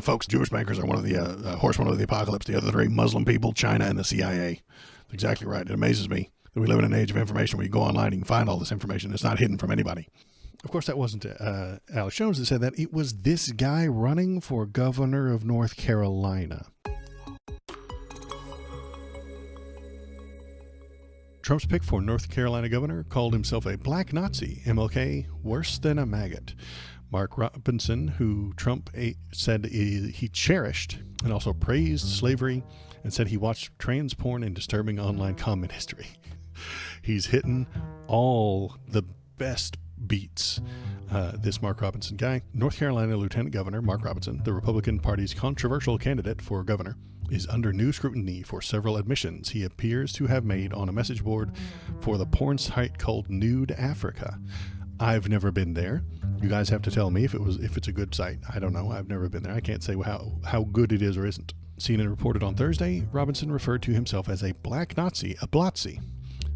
Folks, Jewish bankers are one of the horsemen of the apocalypse. The other three, Muslim people, China, and the CIA. That's exactly right. It amazes me that we live in an age of information where you go online and you can find all this information. It's not hidden from anybody. Of course, that wasn't Alex Jones that said that. It was this guy running for governor of North Carolina. Trump's pick for North Carolina governor called himself a black Nazi, MLK, worse than a maggot. Mark Robinson, who Trump said he cherished and also praised slavery and said he watched trans porn and disturbing online comment history. He's hitting all the best beats, this Mark Robinson guy. North Carolina Lieutenant Governor Mark Robinson, the Republican Party's controversial candidate for governor, is under new scrutiny for several admissions he appears to have made on a message board for the porn site called Nude Africa. I've never been there. You guys have to tell me if it's a good site. I don't know. I've never been there. I can't say how good it is or isn't. CNN reported on Thursday, Robinson referred to himself as a black Nazi, a Blotzi.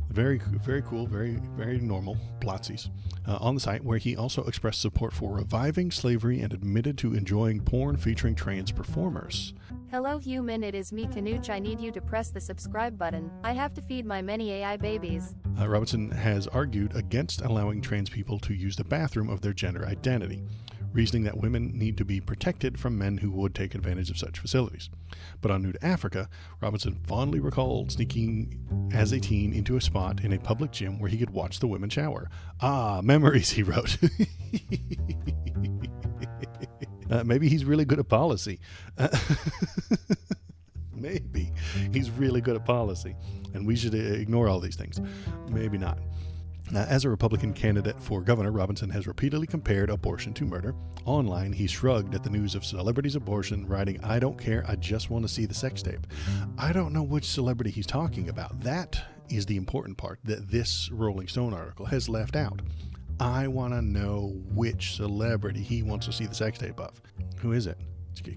Very, very cool, very, very normal Blotzis on the site, where he also expressed support for reviving slavery and admitted to enjoying porn featuring trans performers. Hello human, it is me Kanuch. I need you to press the subscribe button. I have to feed my many AI babies. Robinson has argued against allowing trans people to use the bathroom of their gender identity, reasoning that women need to be protected from men who would take advantage of such facilities. But on Nude Africa, Robinson fondly recalled sneaking as a teen into a spot in a public gym where he could watch the women shower. Ah, memories, he wrote. Maybe he's really good at policy. Maybe he's really good at policy, and we should ignore all these things. Maybe not. As a Republican candidate for governor, Robinson has repeatedly compared abortion to murder. Online, he shrugged at the news of celebrities' abortion, writing, "I don't care, I just want to see the sex tape." I don't know which celebrity he's talking about. That is the important part that this Rolling Stone article has left out. I want to know which celebrity he wants to see the sex tape of. Who is it?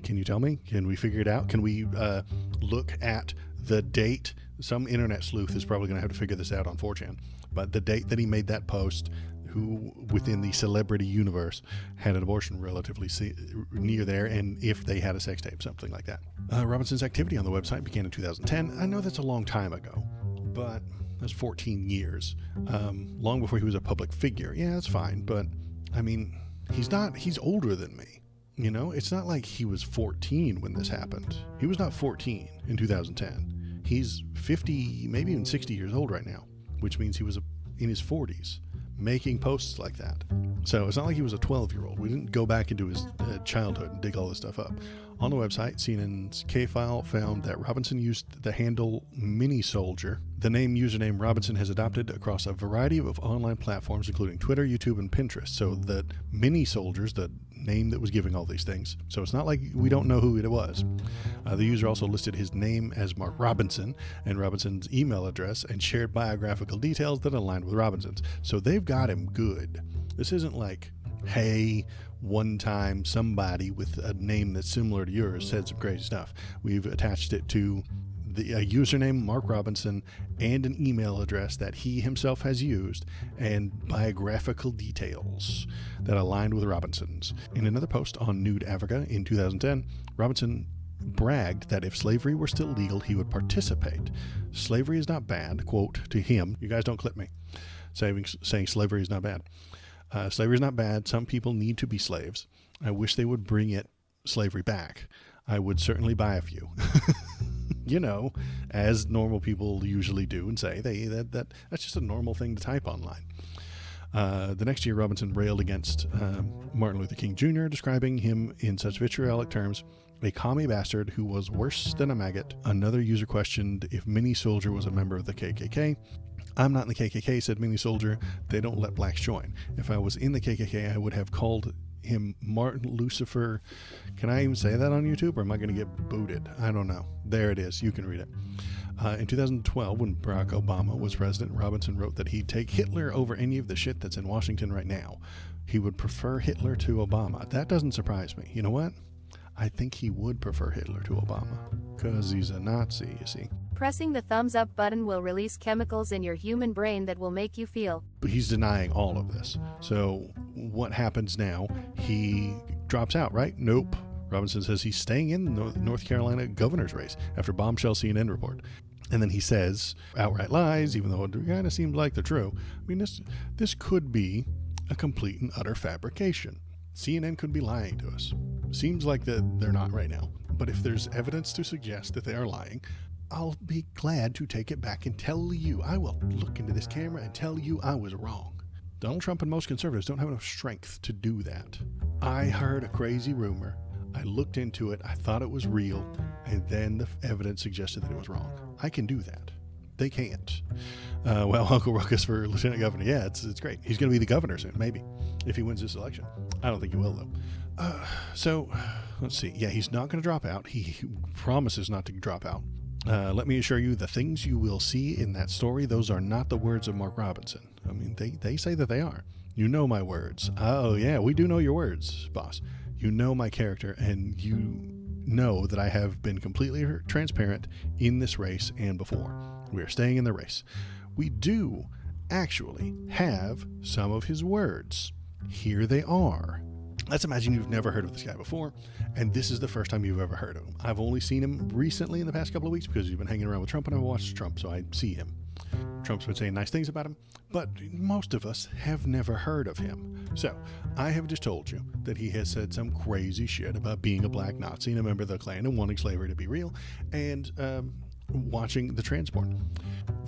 Can you tell me? Can we figure it out? Can we look at the date? Some internet sleuth is probably going to have to figure this out on 4chan. But the date that he made that post, who within the celebrity universe had an abortion relatively near there, and if they had a sex tape, something like that. Robinson's activity on the website began in 2010. I know that's a long time ago, but that's 14 years. Long before he was a public figure. Yeah, that's fine. But, I mean, he's older than me. You know, it's not like he was 14 when this happened. He was not 14 in 2010. He's 50, maybe even 60 years old right now, which means he was in his 40s making posts like that. So it's not like he was a 12-year-old. We didn't go back into his childhood and dig all this stuff up. On the website, CNN's K-File found that Robinson used the handle Mini Soldier, the username Robinson has adopted across a variety of online platforms, including Twitter, YouTube, and Pinterest. So the Mini Soldier's the name that was giving all these things. So it's not like we don't know who it was. The user also listed his name as Mark Robinson and Robinson's email address and shared biographical details that aligned with Robinson's. So they've got him good. This isn't like, hey, one time somebody with a name that's similar to yours said some crazy stuff. We've attached it to a username, Mark Robinson, and an email address that he himself has used, and biographical details that aligned with Robinson's. In another post on Nude Africa in 2010, Robinson bragged that if slavery were still legal, he would participate. Slavery is not bad, quote, to him. You guys don't clip me saying slavery is not bad. Slavery is not bad. Some people need to be slaves. I wish they would bring slavery back. I would certainly buy a few. You know, as normal people usually do and say, that's just a normal thing to type online. The next year, Robinson railed against Martin Luther King Jr., describing him in such vitriolic terms, a commie bastard who was worse than a maggot. Another user questioned if Mini Soldier was a member of the KKK. I'm not in the KKK, said Mini Soldier. They don't let blacks join. If I was in the KKK, I would have called him Martin Lucifer. Can I even say that on YouTube, or am I going to get booted? I don't know. There it is. You can read it. In 2012, when Barack Obama was president, Robinson wrote that he'd take Hitler over any of the shit that's in Washington right now. He would prefer Hitler to Obama. That doesn't surprise me. You know what? I think he would prefer Hitler to Obama, because he's a Nazi, you see. Pressing the thumbs up button will release chemicals in your human brain that will make you feel. But he's denying all of this. So what happens now? He drops out, right? Nope. Robinson says he's staying in the North Carolina governor's race after bombshell CNN report. And then he says outright lies, even though it kind of seems like they're true. I mean, this could be a complete and utter fabrication. CNN could be lying to us. Seems like they're not right now. But if there's evidence to suggest that they are lying, I'll be glad to take it back and tell you. I will look into this camera and tell you I was wrong. Donald Trump and most conservatives don't have enough strength to do that. I heard a crazy rumor. I looked into it. I thought it was real. And then the evidence suggested that it was wrong. I can do that. They can't. Well, Uncle Ruckus for lieutenant governor. Yeah, it's great. He's going to be the governor soon, maybe, if he wins this election. I don't think he will, though. So, let's see. Yeah, he's not going to drop out. He promises not to drop out. Let me assure you, the things you will see in that story, those are not the words of Mark Robinson. I mean, they say that they are. You know my words. Oh, yeah, we do know your words, boss. You know my character, and you know that I have been completely transparent in this race and before. We are staying in the race. We do actually have some of his words. Here they are. Let's imagine you've never heard of this guy before, and this is the first time you've ever heard of him. I've only seen him recently in the past couple of weeks because you've been hanging around with Trump, and I've watched Trump, so I see him. Trump's been saying nice things about him, but most of us have never heard of him. So I have just told you that he has said some crazy shit about being a black Nazi and a member of the Klan and wanting slavery to be real, and watching the transborn.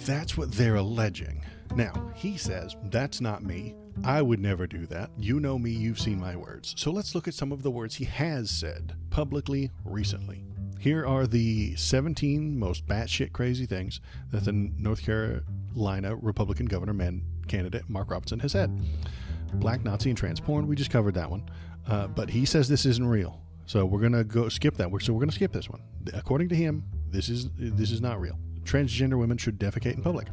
That's what they're alleging. Now, he says, that's not me. I would never do that. You know me, you've seen my words. So let's look at some of the words he has said publicly recently. Here are the 17 most batshit crazy things that the North Carolina Republican governor candidate Mark Robinson has said. Black Nazi and trans porn, we just covered that one. But he says this isn't real. So we're going to skip that. So we're going to skip this one. According to him, this is not real. Transgender women should defecate in public.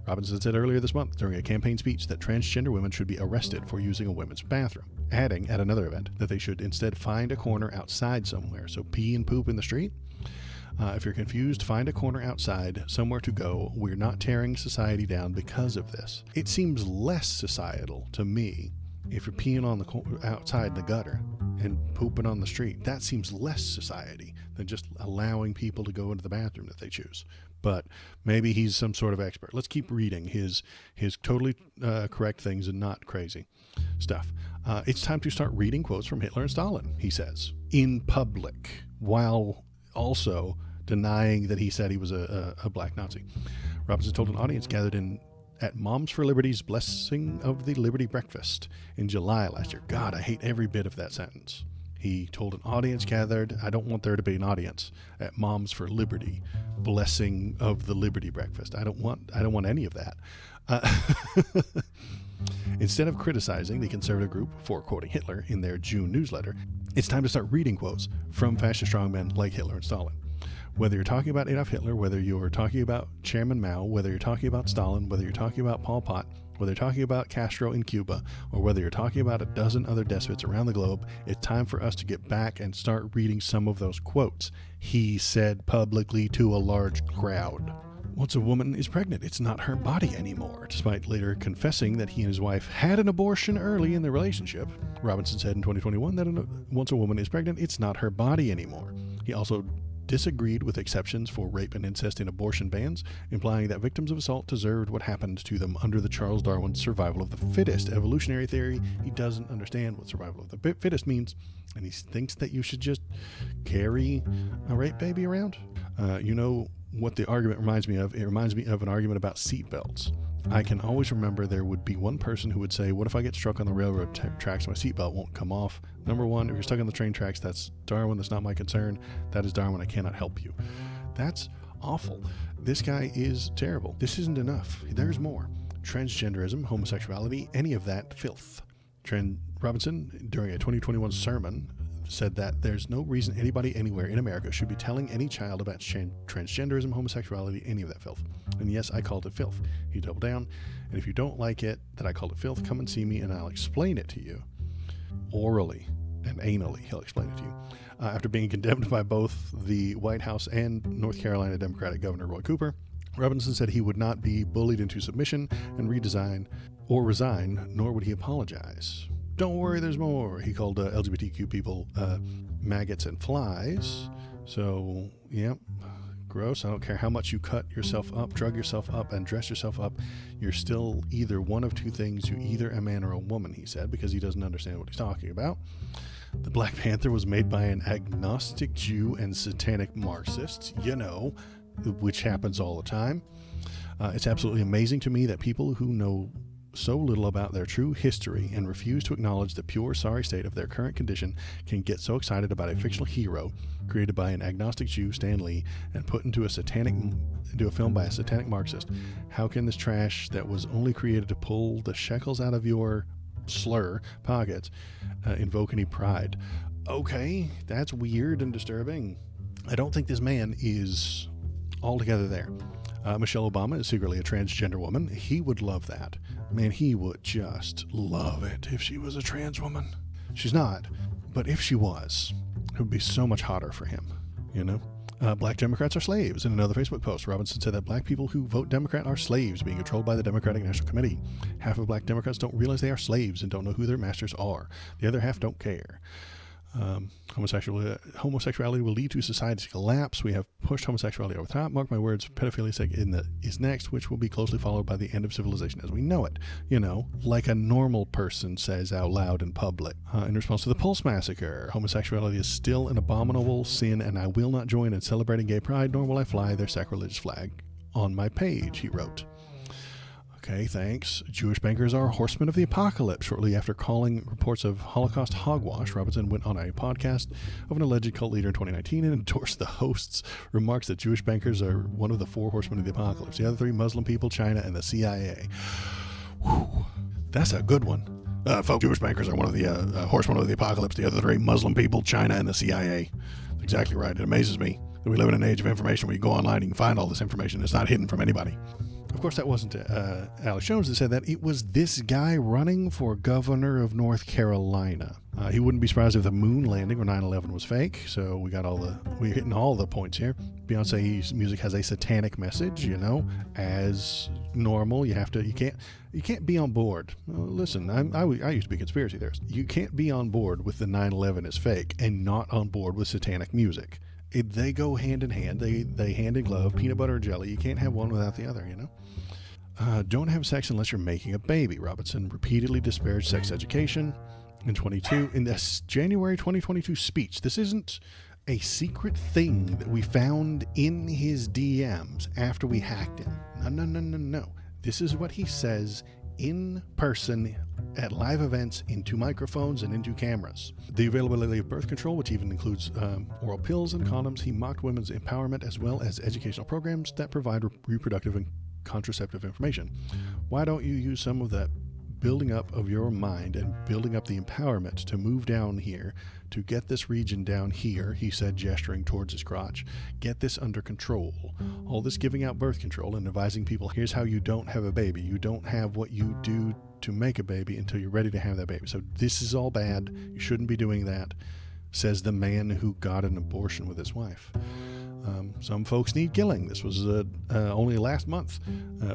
Robinson said earlier this month during a campaign speech that transgender women should be arrested for using a women's bathroom, adding at another event that they should instead find a corner outside somewhere. So pee and poop in the street? If you're confused, find a corner outside, somewhere to go. We're not tearing society down because of this. It seems less societal to me if you're peeing on outside the gutter and pooping on the street. That seems less society than just allowing people to go into the bathroom that they choose. But maybe he's some sort of expert. Let's keep reading his totally correct things and not crazy stuff. It's time to start reading quotes from Hitler and Stalin, he says, in public, while also denying that he said he was a black Nazi. Robinson told an audience gathered at Moms for Liberty's Blessing of the Liberty Breakfast in July last year. God, I hate every bit of that sentence. He told an audience gathered, I don't want there to be an audience, at Moms for Liberty, Blessing of the Liberty Breakfast. I don't want any of that. Instead of criticizing the conservative group for quoting Hitler in their June newsletter, it's time to start reading quotes from fascist strongmen like Hitler and Stalin. Whether you're talking about Adolf Hitler, whether you're talking about Chairman Mao, whether you're talking about Stalin, whether you're talking about Pol Pot, whether you're talking about Castro in Cuba, or whether you're talking about a dozen other despots around the globe, it's time for us to get back and start reading some of those quotes. He said publicly to a large crowd. Once a woman is pregnant, it's not her body anymore. Despite later confessing that he and his wife had an abortion early in their relationship, Robinson said in 2021 that once a woman is pregnant, it's not her body anymore. He also disagreed with exceptions for rape and incest in abortion bans, implying that victims of assault deserved what happened to them under the Charles Darwin survival of the fittest evolutionary theory. He doesn't understand what survival of the fittest means, and he thinks that you should just carry a rape baby around. You know what the argument reminds me of? It reminds me of an argument about seat belts. I can always remember there would be one person who would say, what if I get struck on the railroad tracks, my seatbelt won't come off? Number one, if you're stuck on the train tracks, that's Darwin, that's not my concern. That is Darwin, I cannot help you. That's awful. This guy is terrible. This isn't enough. There's more. Transgenderism, homosexuality, any of that filth. Robinson, during a 2021 sermon, said that there's no reason anybody anywhere in America should be telling any child about transgenderism, homosexuality, any of that filth. And yes, I called it filth. He doubled down. And if you don't like it, that I called it filth, come and see me and I'll explain it to you. Orally and anally, he'll explain it to you. After being condemned by both the White House and North Carolina Democratic Governor Roy Cooper, Robinson said he would not be bullied into submission and resign, nor would he apologize. Don't worry, there's more. He called LGBTQ people maggots and flies. So, yep, gross. I don't care how much you cut yourself up, drug yourself up, and dress yourself up. You're still either one of two things. You're either a man or a woman, he said, because he doesn't understand what he's talking about. The Black Panther was made by an agnostic Jew and satanic Marxist, which happens all the time. It's absolutely amazing to me that people who know so little about their true history and refuse to acknowledge the pure sorry state of their current condition can get so excited about a fictional hero created by an agnostic Jew, Stan Lee, and put into a film by a satanic Marxist. How can this trash that was only created to pull the shekels out of your slur pockets invoke any pride? Okay, that's weird and disturbing. I don't think this man is altogether there. Michelle Obama is secretly a transgender woman. He would love that. Man, he would just love it if she was a trans woman. She's not, but if she was, it would be so much hotter for him, Black Democrats are slaves. In another Facebook post, Robinson said that black people who vote Democrat are slaves being controlled by the Democratic National Committee. Half of black Democrats don't realize they are slaves and don't know who their masters are. The other half don't care. Homosexuality will lead to society's collapse. We have pushed homosexuality over the top. Mark my words, pedophilia is next, which will be closely followed by the end of civilization as we know it. Like a normal person says out loud in public. In response to the Pulse Massacre, homosexuality is still an abominable sin, and I will not join in celebrating gay pride, nor will I fly their sacrilegious flag on my page, he wrote. Okay, thanks. Jewish bankers are horsemen of the apocalypse. Shortly after calling reports of Holocaust hogwash, Robinson went on a podcast of an alleged cult leader in 2019 and endorsed the host's remarks that Jewish bankers are one of the four horsemen of the apocalypse. The other three, Muslim people, China, and the CIA. Whew, that's a good one. Folks, Jewish bankers are one of the horsemen of the apocalypse. The other three, Muslim people, China, and the CIA. That's exactly right. It amazes me that we live in an age of information where you go online and you can find all this information. It's not hidden from anybody. Of course, that wasn't Alex Jones that said that. It was this guy running for governor of North Carolina. He wouldn't be surprised if the moon landing or 9/11 was fake. So we're hitting all the points here. Beyonce's music has a satanic message, as normal. You can't be on board. Listen, I used to be a conspiracy theorist. You can't be on board with the 9/11 is fake and not on board with satanic music. They go hand in hand. They hand in glove. Peanut butter and jelly. You can't have one without the other, Don't have sex unless you're making a baby. Robinson repeatedly disparaged sex education in this January 2022 speech. This isn't a secret thing that we found in his DMs after we hacked him. No. This is what he says in person at live events, into microphones and into cameras. The availability of birth control, which even includes oral pills and condoms. He mocked women's empowerment as well as educational programs that provide reproductive and contraceptive information. Why don't you use some of that building up of your mind and building up the empowerment to move down here, to get this region down here, he said, gesturing towards his crotch. Get this under control. All this giving out birth control and advising people, here's how you don't have a baby. You don't have what you do to make a baby until you're ready to have that baby. So this is all bad. You shouldn't be doing that, says the man who got an abortion with his wife. Some folks need killing. This was only last month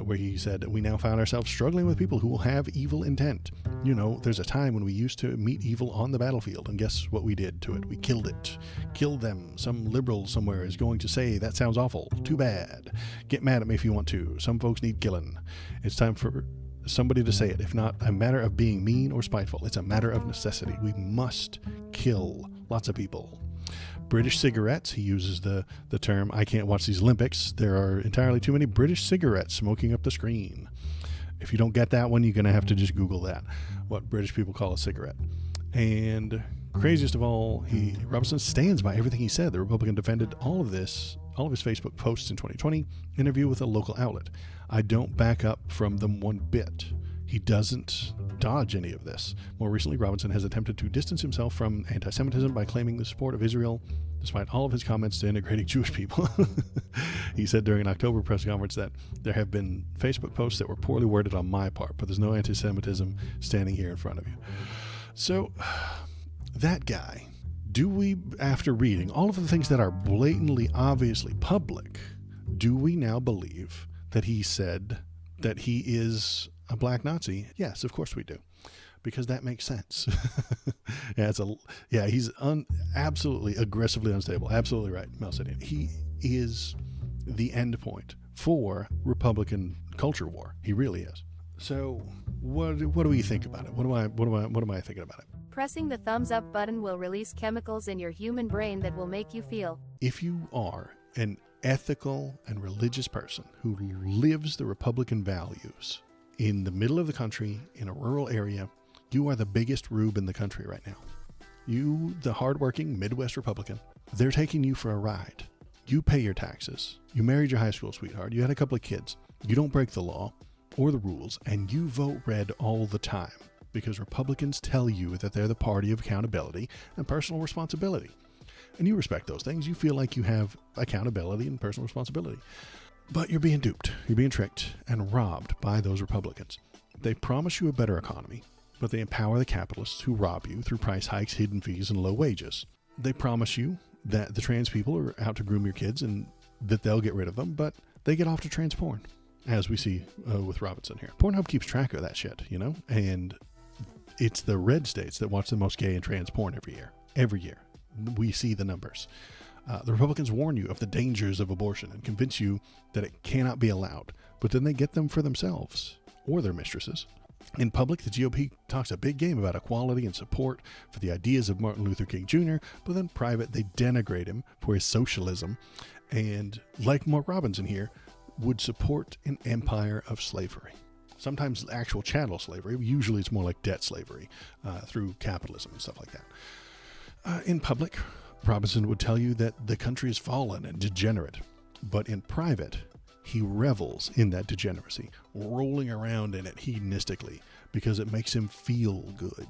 where he said, we now found ourselves struggling with people who will have evil intent. There's a time when we used to meet evil on the battlefield, and guess what we did to it? We killed it. Killed them. Some liberal somewhere is going to say, that sounds awful. Too bad. Get mad at me if you want to. Some folks need killing. It's time for somebody to say it. If not a matter of being mean or spiteful, it's a matter of necessity. We must kill lots of people. British cigarettes, he uses the term, I can't watch these Olympics. There are entirely too many British cigarettes smoking up the screen. If you don't get that one, you're going to have to just Google that, what British people call a cigarette. And craziest of all, Robinson stands by everything he said. The Republican defended all of his Facebook posts in 2020, interview with a local outlet. I don't back up from them one bit. He doesn't dodge any of this. More recently, Robinson has attempted to distance himself from anti-Semitism by claiming the support of Israel, despite all of his comments to integrating Jewish people. He said during an October press conference that there have been Facebook posts that were poorly worded on my part, but there's no anti-Semitism standing here in front of you. So, that guy, do we, after reading all of the things that are blatantly, obviously public, do we now believe that he said that he is a black Nazi? Yes, of course we do. because that makes sense. He's absolutely aggressively unstable. Absolutely right, Melcidian. He is the end point for Republican culture war. He really is. So what do we think about it? What am I thinking about it? Pressing the thumbs up button will release chemicals in your human brain that will make you feel. If you are an ethical and religious person who lives the Republican values in the middle of the country, in a rural area, you are the biggest rube in the country right now. You, the hardworking Midwest Republican, they're taking you for a ride. You pay your taxes. You married your high school sweetheart. You had a couple of kids. You don't break the law or the rules, and you vote red all the time because Republicans tell you that they're the party of accountability and personal responsibility. And you respect those things. You feel like you have accountability and personal responsibility. But you're being duped. You're being tricked and robbed by those Republicans. They promise you a better economy, but they empower the capitalists who rob you through price hikes, hidden fees, and low wages. They promise you that the trans people are out to groom your kids and that they'll get rid of them, but they get off to trans porn, as we see with Robinson here. Pornhub keeps track of that shit, and it's the red states that watch the most gay and trans porn every year. Every year. We see the numbers. The Republicans warn you of the dangers of abortion and convince you that it cannot be allowed, but then they get them for themselves or their mistresses. In public, the GOP talks a big game about equality and support for the ideas of Martin Luther King Jr., but then private, they denigrate him for his socialism and, like Mark Robinson here, would support an empire of slavery. Sometimes actual chattel slavery. Usually it's more like debt slavery through capitalism and stuff like that. In public, Robinson would tell you that the country is fallen and degenerate, but in private, he revels in that degeneracy, rolling around in it hedonistically because it makes him feel good.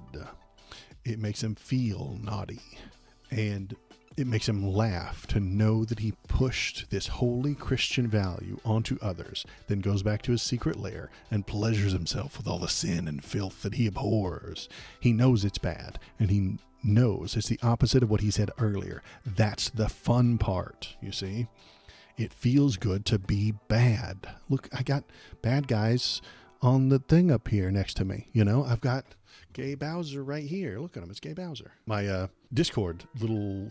It makes him feel naughty, and it makes him laugh to know that he pushed this holy Christian value onto others, then goes back to his secret lair and pleasures himself with all the sin and filth that he abhors. He knows it's bad, and he knows it's the opposite of what he said earlier. That's the fun part, you see. It feels good to be bad. Look, I got bad guys on the thing up here next to me. I've got Gay Bowser right here. Look at him. It's Gay Bowser. My Discord little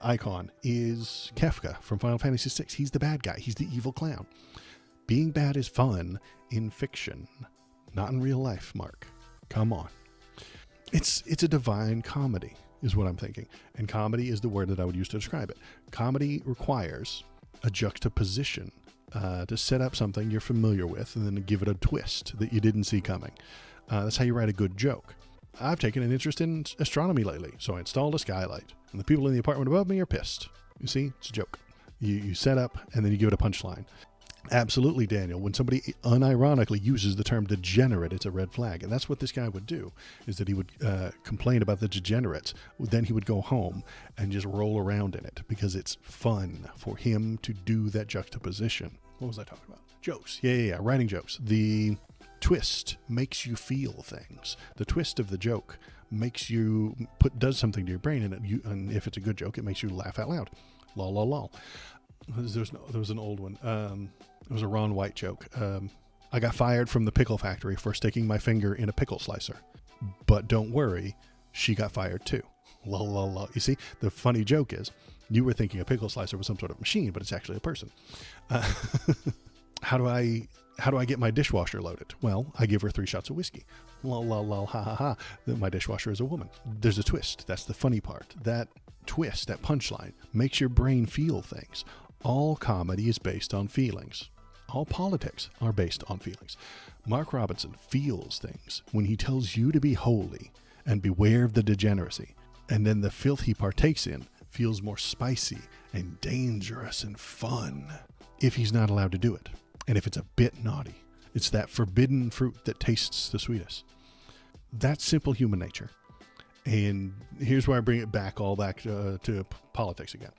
icon is Kefka from Final Fantasy VI. He's the bad guy. He's the evil clown. Being bad is fun in fiction, not in real life, Mark. Come on. It's a divine comedy, is what I'm thinking. And comedy is the word that I would use to describe it. Comedy requires a juxtaposition to set up something you're familiar with and then to give it a twist that you didn't see coming. That's how you write a good joke. I've taken an interest in astronomy lately, so I installed a skylight, and the people in the apartment above me are pissed. You see, it's a joke. You set up, and then you give it a punchline. Absolutely, Daniel. When somebody unironically uses the term degenerate, it's a red flag. And that's what this guy would do, is that he would complain about the degenerates. Then he would go home and just roll around in it because it's fun for him to do that juxtaposition. What was I talking about? Jokes. Yeah. Writing jokes. The twist makes you feel things. The twist of the joke makes you does something to your brain, and if it's a good joke, it makes you laugh out loud. Lol, lol, lol. There was an old one. It was a Ron White joke. I got fired from the pickle factory for sticking my finger in a pickle slicer. But don't worry, she got fired too. Lol, lol, lol. You see, the funny joke is, you were thinking a pickle slicer was some sort of machine, but it's actually a person. How do I get my dishwasher loaded? Well, I give her 3 shots of whiskey. Lol, lol, lol, ha, ha, ha. My dishwasher is a woman. There's a twist. That's the funny part. That twist, that punchline, makes your brain feel things. All comedy is based on feelings. All politics are based on feelings. Mark Robinson feels things when he tells you to be holy and beware of the degeneracy. And then the filth he partakes in feels more spicy and dangerous and fun if he's not allowed to do it. And if it's a bit naughty, it's that forbidden fruit that tastes the sweetest. That's simple human nature. And here's where I bring it back to politics again.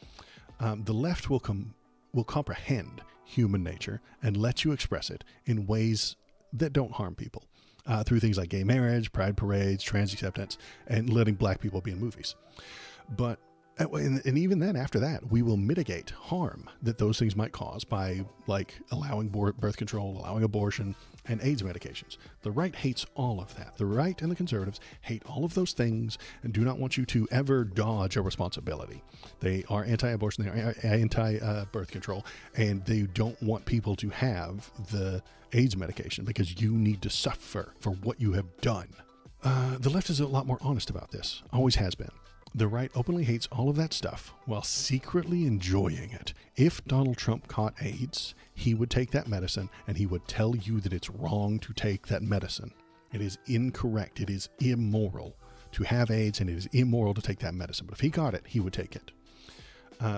The left will comprehend human nature and let you express it in ways that don't harm people through things like gay marriage, pride parades, trans acceptance, and letting black people be in movies. But And even then, after that, we will mitigate harm that those things might cause by, like, allowing birth control, allowing abortion, and AIDS medications. The right hates all of that. The right and the conservatives hate all of those things and do not want you to ever dodge a responsibility. They are anti-abortion, they are anti-birth control, and they don't want people to have the AIDS medication because you need to suffer for what you have done. The left is a lot more honest about this, always has been. The right openly hates all of that stuff while secretly enjoying it. If Donald Trump caught AIDS, he would take that medicine and he would tell you that it's wrong to take that medicine. It is incorrect. It is immoral to have AIDS, and it is immoral to take that medicine. But if he got it, he would take it.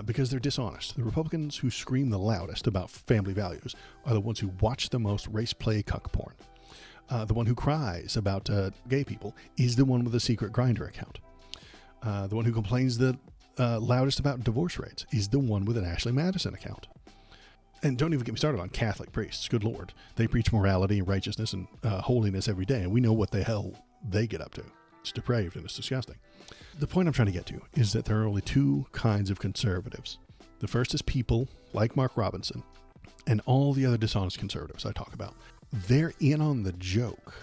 Because they're dishonest. The Republicans who scream the loudest about family values are the ones who watch the most race play cuck porn. The one who cries about gay people is the one with a secret Grindr account. The one who complains the loudest about divorce rates is the one with an Ashley Madison account. And don't even get me started on Catholic priests. Good Lord. They preach morality and righteousness and holiness every day, and we know what the hell they get up to. It's depraved and it's disgusting. The point I'm trying to get to is that there are only two kinds of conservatives. The first is people like Mark Robinson and all the other dishonest conservatives I talk about. They're in on the joke.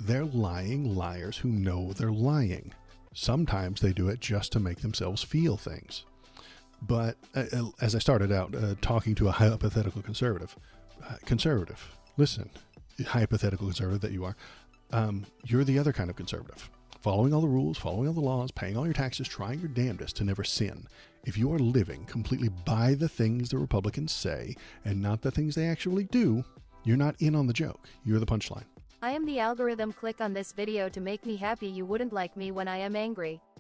They're lying liars who know they're lying. Sometimes they do it just to make themselves feel things. But as I started out talking to a hypothetical conservative, listen, hypothetical conservative that you are, you're the other kind of conservative. Following all the rules, following all the laws, paying all your taxes, trying your damnedest to never sin. If you are living completely by the things the Republicans say and not the things they actually do, you're not in on the joke. You're the punchline. I am the algorithm. Click on this video to make me happy. You wouldn't like me when I am angry.